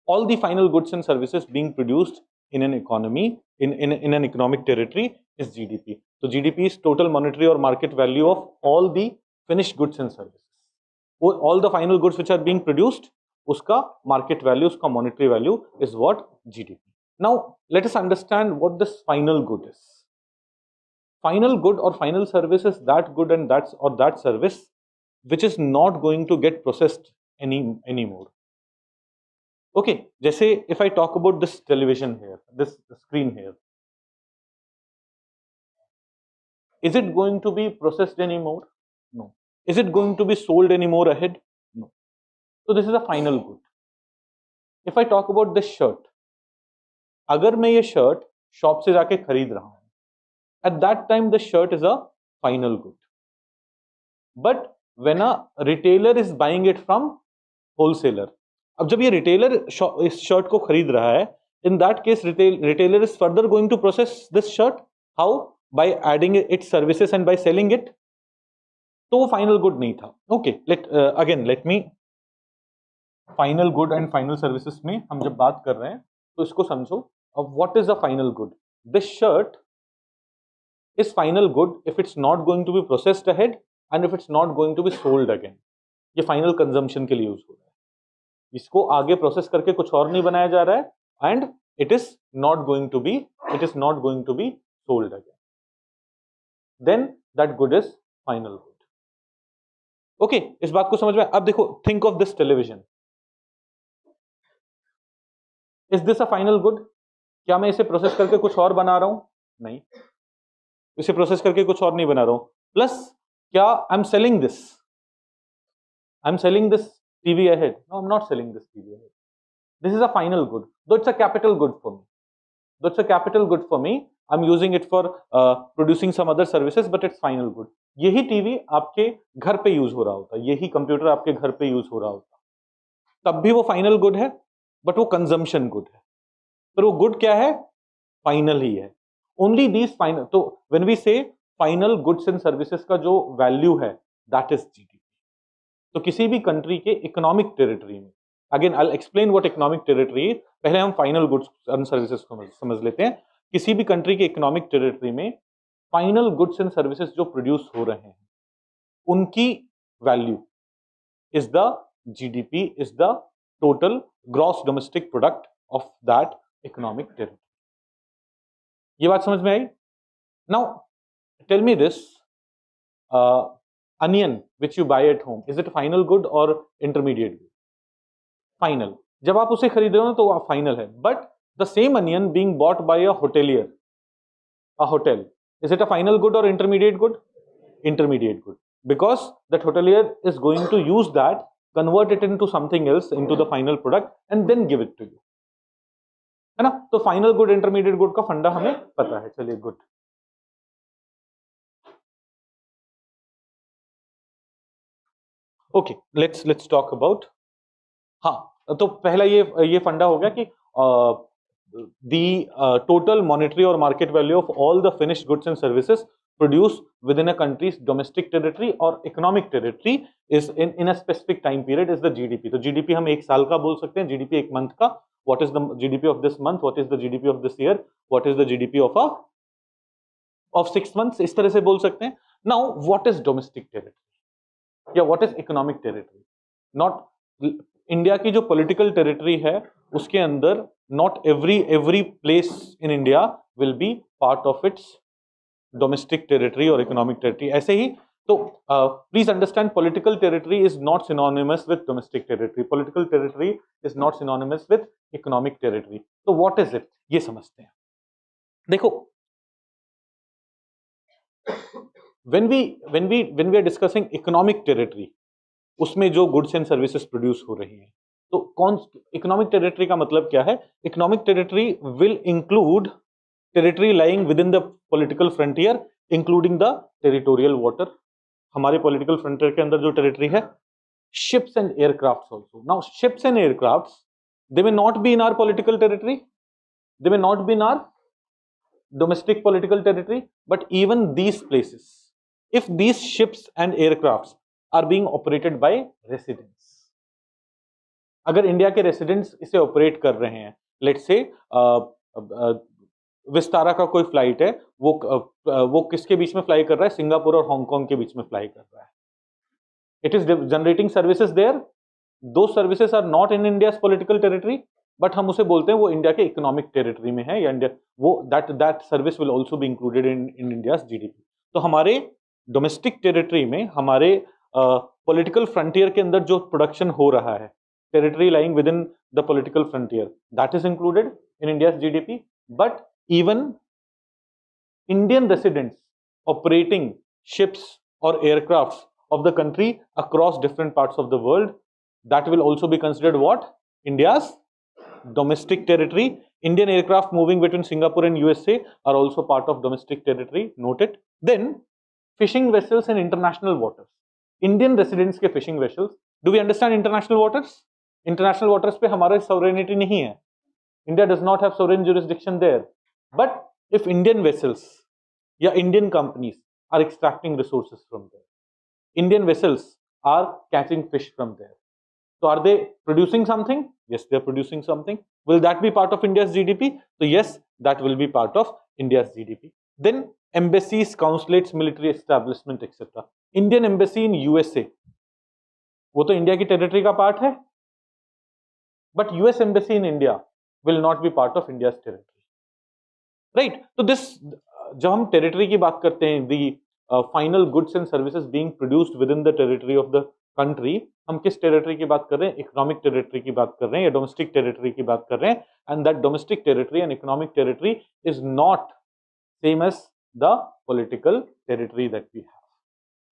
all the final goods and services being produced in an economy, in an economic territory, is GDP. So GDP is total monetary or market value of all the finished goods and services. All the final goods which are being produced, uska market value, uska monetary value is what? GDP. Now let us understand what this final good is. Final good or final service is that good and that service which is not going to get processed anymore. Okay, जैसे if I talk about this television here, this screen here, is it going to be processed anymore? No. Is it going to be sold anymore ahead? No. So this is a final good. If I talk about this shirt, अगर मैं ये shirt shop से जाके खरीद रहा हूं, at that time the shirt is a final good. But when a retailer is buying it from wholesaler, अब जब ये रिटेलर इस शर्ट को खरीद रहा है, in that case retailer is further going to process this shirt. How? By adding its services and by selling it. तो वो फाइनल गुड नहीं था. Okay, let me final good and final services में हम जब बात कर रहे हैं तो इसको समझो. अब what is the final good? This shirt is final good if it's not going to be processed ahead and if it's not going to be sold again. ये फाइनल कंजम्पशन के लिए यूज हो रहा है. इसको आगे प्रोसेस करके कुछ और नहीं बनाया जा रहा है and it is not going to be sold again. Then that good is final good. Okay, इस बात को समझ में. अब देखो, think of this television. Is this a final good? क्या मैं इसे प्रोसेस करके कुछ और बना रहा हूं? नहीं, इसे प्रोसेस करके कुछ और नहीं बना रहा हूं. प्लस क्या I am selling this TV ahead? No, I am not selling this TV ahead. This is a final good, though it's a capital good for me. I am using it for producing some other services, but it's final good. यही TV आपके घर पे use हो रहा होता, यही computer आपके घर पे यूज हो रहा होता, तब भी वो फाइनल गुड है, बट वो कंजम्पशन गुड है. पर वो गुड क्या है? फाइनल ही है. Only these final. तो व्हेन वी से फाइनल गुड्स एंड सर्विसेज का जो वैल्यू है, दैट इज जीडीपी. तो किसी भी कंट्री के इकोनॉमिक टेरिटरी में, again I will explain what economic territory, पहले हम फाइनल गुड्स एंड सर्विसेज को समझ लेते हैं. किसी भी कंट्री के इकोनॉमिक टेरिटरी में फाइनल गुड्स एंड सर्विसेज जो प्रोड्यूस हो रहे हैं, उनकी value is the GDP, is the total gross domestic product of that economic territory. ये बात समझ में आई? Now tell me this, onion which you buy at home, is it final good और इंटरमीडिएट गुड? फाइनल. जब आप उसे खरीद रहे हो तो आप फाइनल है. But the same onion being bought by a hotelier, a hotel, is it a final good or intermediate good? Intermediate good, because that hotelier is going to use that, convert it into something else, into the final product, and then give it to you, है ना? तो final good, intermediate good का फंडा हमें पता है. चलिए, good. Okay, let's talk about. हाँ, तो पहला ये फंडा हो गया कि the total monetary or market value of all the finished goods and services produced within a country's domestic territory or economic territory is in a specific time period is the GDP. तो GDP हम एक साल का बोल सकते हैं, GDP एक month का. What is the GDP of this month? What is the GDP of this year? What is the GDP of 6 months? इस तरह से बोल सकते हैं. Now, what is domestic territory? या what is economic territory? Not India की जो political territory है, उसके अंदर not every place in India will be part of its domestic territory or economic territory. ऐसे ही तो please understand, political territory is not synonymous with domestic territory. Political territory is not synonymous with economic territory. तो what is it? ये समझते हैं. देखो, when we are discussing economic territory, उसमें जो goods and services produce हो रही हैं, तो कौन इकोनॉमिक टेरिटरी का मतलब क्या है? Economic territory will include territory lying within the political frontier, including the territorial water. हमारे पॉलिटिकल फ्रंटियर के अंदर जो टेरिटरी है, ships and aircrafts also. Now ships and aircrafts, they may not be in our political territory, they may not be in our domestic political territory, but even these places, if these ships and aircrafts are being operated by residents, अगर India के residents इसे operate कर रहे हैं, let's say Vistara का कोई flight है, वो किसके बीच में फ्लाई कर रहा है? सिंगापुर और हांगकांग के बीच में फ्लाई कर रहा है. It is generating services there. Though services are not in India's political territory, but हम उसे बोलते हैं वो इंडिया के इकोनॉमिक टेरिटरी में है, या इंडिया वो that service will also be included in India's GDP. तो हमारे डोमेस्टिक टेरिटरी में, हमारे पॉलिटिकल फ्रंटियर के अंदर जो प्रोडक्शन हो रहा है, territory lying within the political frontier, that is included in India's GDP. But even Indian residents operating ships or aircrafts of the country across different parts of the world, that will also be considered what? India's domestic territory. Indian aircraft moving between Singapore and USA are also part of domestic territory. Note it. Then fishing vessels in international waters. Indian residents के fishing vessels. Do we understand international waters? International waters पे हमारा sovereignty नहीं है. India does not have sovereign jurisdiction there. But if Indian vessels या Indian companies are extracting resources from there, Indian vessels are catching fish from there, so are they producing something? Yes, they are producing something. Will that be part of India's GDP? So yes, that will be part of India's GDP. Then embassies, consulates, military establishment, etc. Indian embassy in USA, वो तो India की territory का part है, but US embassy in India will not be part of India's territory, right? तो this, जब हम territory की बात करते हैं, the final goods and services being produced with in the territory of the country, हम किस टेरिटरी की बात कर रहे हैं? इकोनॉमिक टेरिटरी की बात कर रहे हैं या डोमेस्टिक टेरिटरी की बात कर रहे हैं? And that domestic territory and economic territory is not same as the political territory that we have.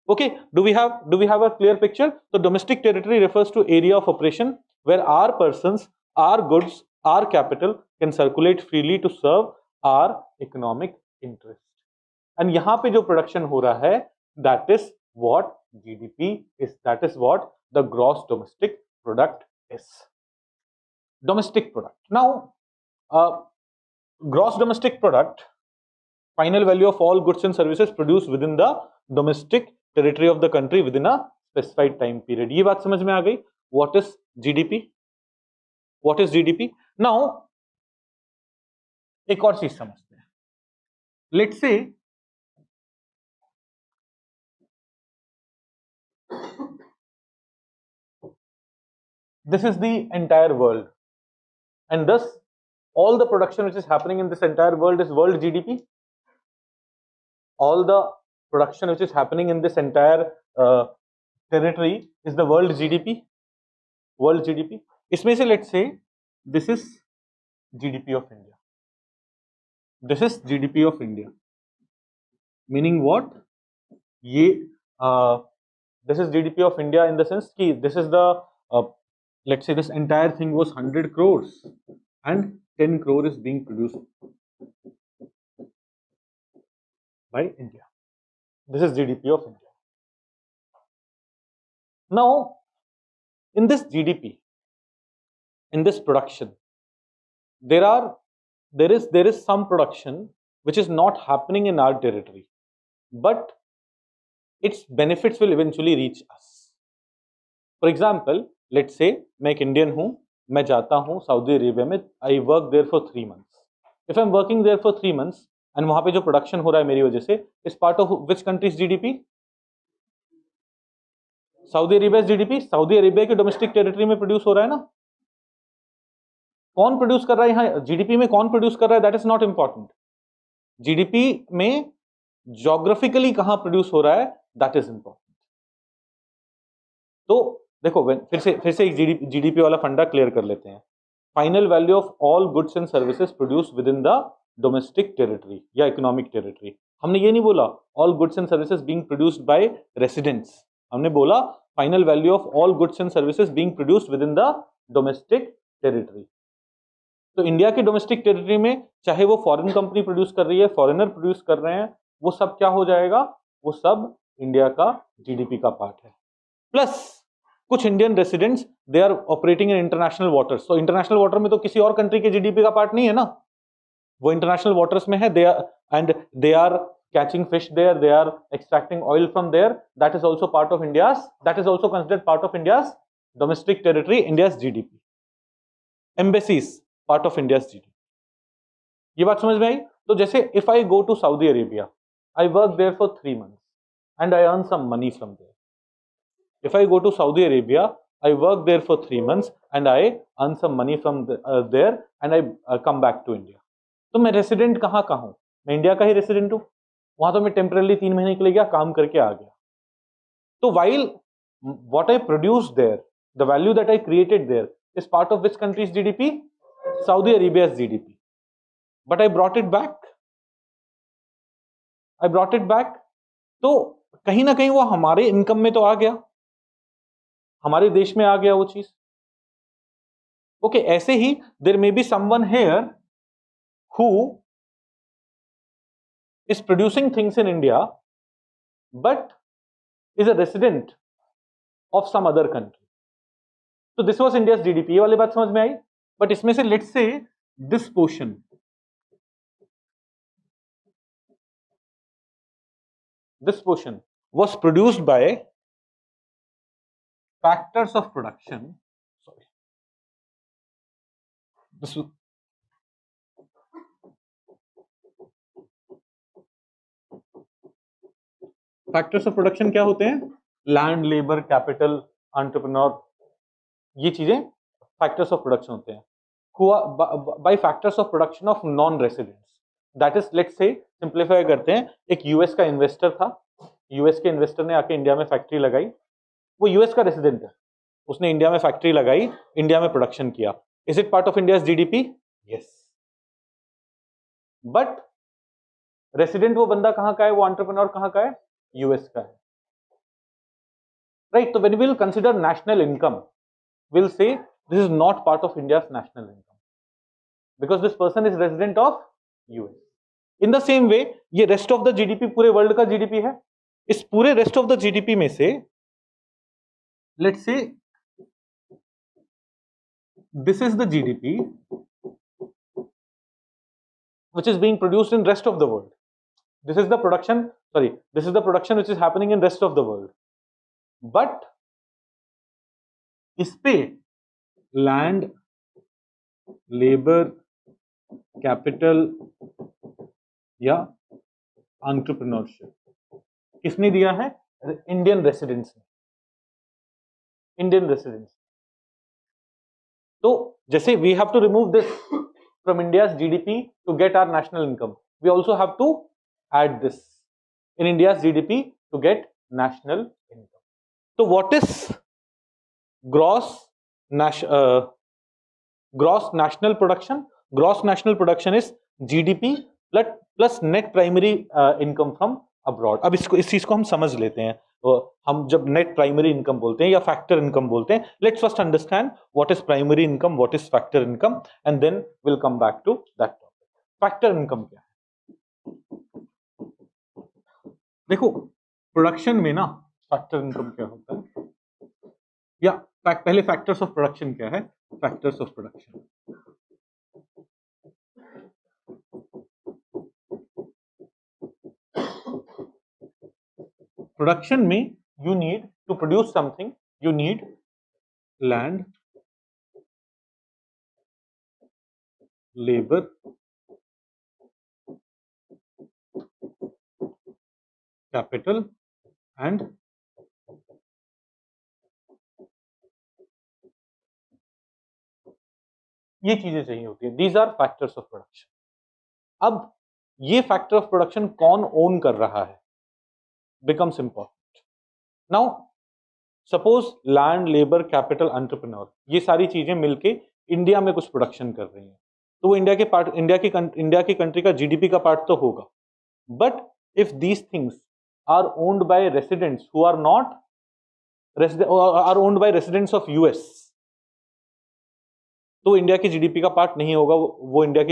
Okay, do we have a clear picture? So domestic territory refers to area of operation where our persons, our goods, our capital can circulate freely to serve our economic interest. And यहाँ पे जो production हो रहा है, that is what GDP is. That is what the gross domestic product is. Domestic product. Now, gross domestic product, final value of all goods and services produced within the domestic territory of the country with in a specified time period. ये बात समझ में आ गई? What is GDP? What is GDP? Now एक और चीज समझते हैं. Let's say this is the entire world, and thus all the production which is happening in this entire world is world GDP. All the production which is happening in this entire territory is the world GDP. World GDP. इसमें से let's say this is GDP of India. This is GDP of India. Meaning what? ये this is GDP of India in the sense कि this is the let's say this entire thing was 100 crores and 10 crore is being produced by India. This is GDP of India. Now, in this GDP, in this production, there is some production which is not happening in our territory, but its benefits will eventually reach us. For example, let's say मैं एक Indian हूँ, मैं जाता हूँ Saudi Arabia में, I work there for 3 months. If I'm working there for 3 months, and वहां पे जो प्रोडक्शन हो रहा है मेरी वजह से, is part of which countries GDP? Saudi Arabia GDP. Saudi Arabia के डोमेस्टिक टेरिटरी में प्रोड्यूस हो रहा है ना. कौन प्रोड्यूस कर रहा है यहाँ जीडीपी में? कौन प्रोड्यूस कर रहा है? That is not important. GDP में ज्योग्राफिकली कहां प्रोड्यूस हो रहा है, दैट इज इंपॉर्टेंट. तो देखो, फिर से एक जीडीपी वाला फंडा क्लियर कर लेते हैं. Final value of all goods and services produce with in the domestic territory या इकोनॉमिक टेरिटरी. हमने ये नहीं बोला all goods and services being produced by residents. हमने बोला final value of all goods and services being produced with in the domestic territory. तो India के domestic territory में चाहे वो फॉरेन कंपनी प्रोड्यूस कर रही है, फॉरेनर प्रोड्यूस कर रहे हैं, वो सब क्या हो जाएगा? वो सब इंडिया का जीडीपी का पार्ट है. प्लस कुछ Indian residents they are operating in international waters. तो इंटरनेशनल वाटर में तो किसी और कंट्री के जीडीपी का पार्ट नहीं है ना, वो इंटरनेशनल वाटर्स में है. They are catching fish there, they are extracting oil from there. That is also part of India's, that is also considered part of India's domestic territory, India's GDP. Embassies part of India GDP. ये बात समझ में आई? तो जैसे if I go to Saudi Arabia, I work there for 3 months and I earn some money from there. If I go to Saudi Arabia, I work there for 3 months and I earn some money from there and I come back to India. तो मैं resident कहाँ का हूँ? मैं India का ही resident हूँ। वहां तो मैं टेम्परली 3 महीने के लिए गया, काम करके आ गया। तो while what I produced there, the value that I created there is part of which country's GDP? Saudi Arabia's GDP. But I brought it back. तो कहीं ना कहीं वो हमारे इनकम में तो आ गया, हमारे देश में आ गया वो चीज। ओके, ऐसे ही there may be someone here who is producing things in India but is a resident of some other country. तो दिस वाज इंडियाज जीडीपी। ये वाली बात समझ में आई? बट इसमें से let's say this portion, this portion was produced by factors of production. Sorry, this factors of production क्या होते हैं? लैंड, लेबर, कैपिटल, एंटरप्रेन्योर, ये चीजें फैक्टर्स ऑफ प्रोडक्शन होते हैं। By factors of production of non residents, that is, let's say simplify करते हैं, एक यूएस का इन्वेस्टर था, यूएस के इन्वेस्टर ने आके इंडिया में फैक्ट्री लगाई, वो यूएस का रेसिडेंट है, उसने इंडिया में फैक्ट्री लगाई, इंडिया में प्रोडक्शन किया। Is it part of India's GDP? Yes. But resident वो बंदा कहां का है, वो एंटरप्रेन्योर कहां का है? यूएस का है, राइट? तो when we will consider national income, we'll say this is not part of India's national income because this person is resident of US. In the same way, ये rest of the GDP पूरे world का GDP है। इस पूरे rest of the GDP में से let's say this is the GDP which is being produced in rest of the world. This is the production, sorry, this is the production which is happening in rest of the world. But इस पे land, labour, capital या entrepreneurship किसने दिया है? Indian residents ने, Indian residents. तो जैसे we have to remove this from India's GDP to get our national income, we also have to add this in India's GDP to get national income. तो what is gross national production? Gross national production is GDP plus net primary income from abroad. अब इस चीज को हम समझ लेते हैं। हम जब नेट प्राइमरी इनकम बोलते हैं या फैक्टर इनकम बोलते हैं, let's first understand what is primary income, what is factor income, and then will come back to that topic. Factor income क्या है? देखो, प्रोडक्शन में ना फैक्टर इनकम क्या होता है, या पहले फैक्टर्स ऑफ प्रोडक्शन क्या है? फैक्टर्स ऑफ प्रोडक्शन, प्रोडक्शन में you need to produce something, you need land, labour, capital and ये चीजें चाहिए होती है। These are factors of production. अब ये फैक्टर ऑफ प्रोडक्शन कौन ओन कर रहा है becomes important. Now suppose land, labour, capital, entrepreneur, ये सारी चीजें मिलके इंडिया में कुछ प्रोडक्शन कर रही हैं, तो वो इंडिया के पार्ट, इंडिया की कंट्री का जीडीपी का पार्ट तो होगा। But if these things are owned by residents who are not are owned by residents of US, तो इंडिया की जीडीपी का पार्ट नहीं होगा, वो इंडिया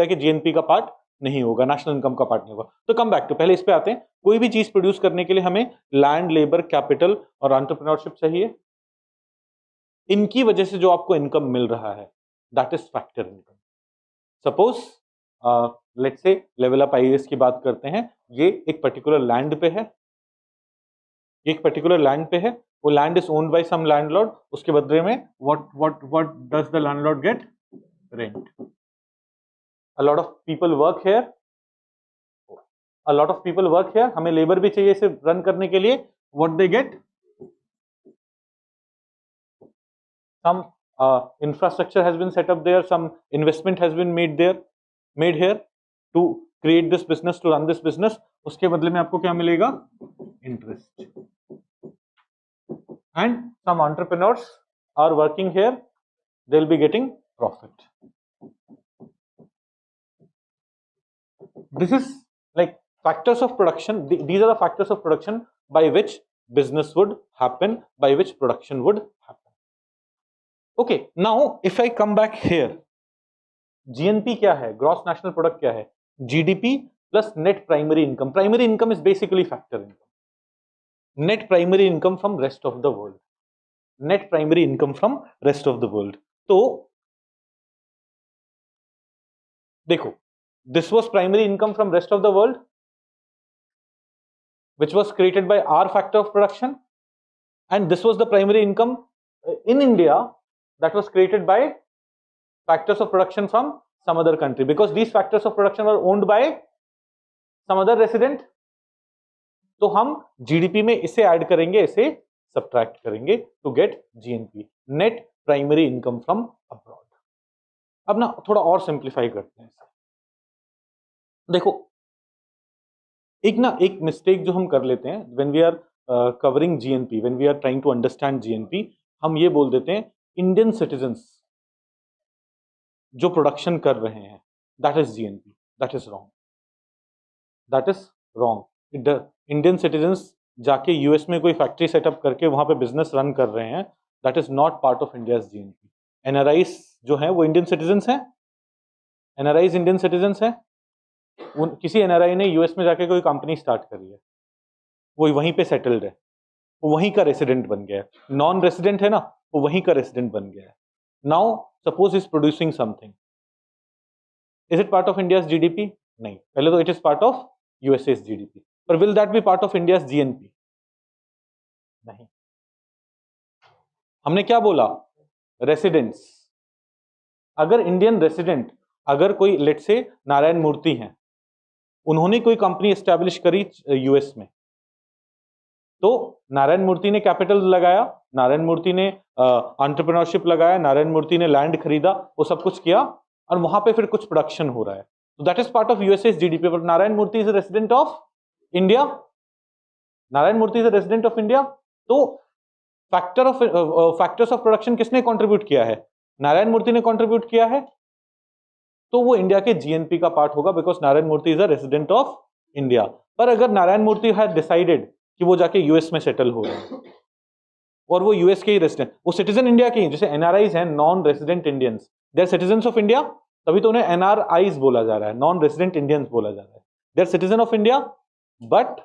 के जीएनपी का पार्ट नहीं होगा, नेशनल इनकम का पार्ट नहीं होगा। तो कम बैक टू, पहले इस पे आते हैं। कोई भी चीज प्रोड्यूस करने के लिए हमें लैंड, लेबर, कैपिटल और एंटरप्रेन्योरशिप चाहिए। इनकी वजह से जो आपको इनकम मिल रहा है, that is factor income. Suppose let's say level up IAS की बात करते हैं, ये एक पर्टिकुलर लैंड पे है, वो land is owned by some landlord, उसके बदले में what does the landlord get? Rent. A lot of people work here, हमें लेबर भी चाहिए इसे रन करने के लिए. What they get? Some infrastructure has been set up there, some investment has been made here to create this business, to run this business. उसके बदले में आपको क्या मिलेगा? Interest. And some entrepreneurs are working here, they'll be getting profit. This is like factors of production. These are the factors of production by which business would happen, by which production would happen. Okay, now if I come back here, GNP क्या है? Gross National Product क्या है? GDP plus net primary income. Primary income is basically factor income. Net primary income from rest of the world. Net primary income from rest of the world. तो देखो, this was primary income from rest of the world, which was created by our factor of production, and this was the primary income in India that was created by factors of production from some other country, because these factors of production were owned by some other resident. तो हम GDP में इसे add करेंगे, इसे subtract करेंगे to get GNP, net primary income from abroad. अब ना थोड़ा और सिंप्लीफाई करते हैं इसे. देखो, एक मिस्टेक जो हम कर लेते हैं when we are covering GNP, when we are trying to understand GNP, हम ये बोल देते हैं इंडियन सिटीजन्स जो प्रोडक्शन कर रहे हैं that is GNP. That is wrong. That is wrong. Indian citizens जाके यूएस में कोई फैक्ट्री सेटअप करके वहां पे बिजनेस रन कर रहे हैं, that is not part of India's GNP. NRIs जो हैं वो इंडियन सिटीजन्स हैं. एनआरआईज इंडियन सिटीजन्स हैं. किसी एनआरआई ने यूएस में जाके कोई कंपनी स्टार्ट करी है, वो वहीं पे सेटल्ड है, वो वहीं का रेसिडेंट बन गया है. नॉन रेसिडेंट है ना, वो वहीं का रेसिडेंट बन गया है. Now suppose is producing something, is it part of India's GDP? नहीं. पहले तो it is part of USA's GDP, पर will that be part of India's GNP? नहीं. हमने क्या बोला? रेसिडेंट्स. अगर इंडियन रेसिडेंट, अगर कोई लेट से नारायण मूर्ति हैं, उन्होंने कोई कंपनी एस्टैब्लिश करी यूएस में, तो नारायण मूर्ति ने कैपिटल लगाया, नारायण मूर्ति ने एंटरप्रेन्योरशिप लगाया, नारायण मूर्ति ने लैंड खरीदा, वो सब कुछ किया, और वहां पे फिर कुछ प्रोडक्शन हो रहा है. तो that is part of USA's GDP. But Narayan Murthy is a resident of India. Narayan Murthy is a resident of India. तो फैक्टर्स ऑफ प्रोडक्शन किसने कंट्रीब्यूट किया है? नारायण मूर्ति ने कंट्रीब्यूट किया है. तो वो इंडिया के जीएनपी का पार्ट होगा, because Narayana Murthy is a resident of India. पर अगर नारायण मूर्ति हैड डिसाइडेड कि वो जाके यूएस में सेटल हो रहे हैं और वो यूएस के ही रेसिडेंट, वो सिटीजन इंडिया के ही, जैसे एनआरआईज हैं, non resident Indians, they are citizens of India, तभी तो उन्हें एनआरआईज बोला जा रहा है, नॉन रेसिडेंट इंडियंस बोला जा रहा है. They are citizen of India but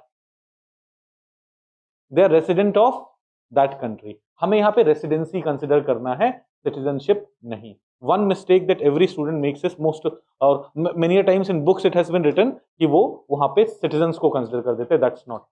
they are resident of that country. हमें यहाँ पे रेसिडेंसी कंसिडर करना है, सिटीजनशिप नहीं. One mistake that every student makes is most or many a times in books it has been written कि वो वहां पे citizens को consider कर देते हैं. That's not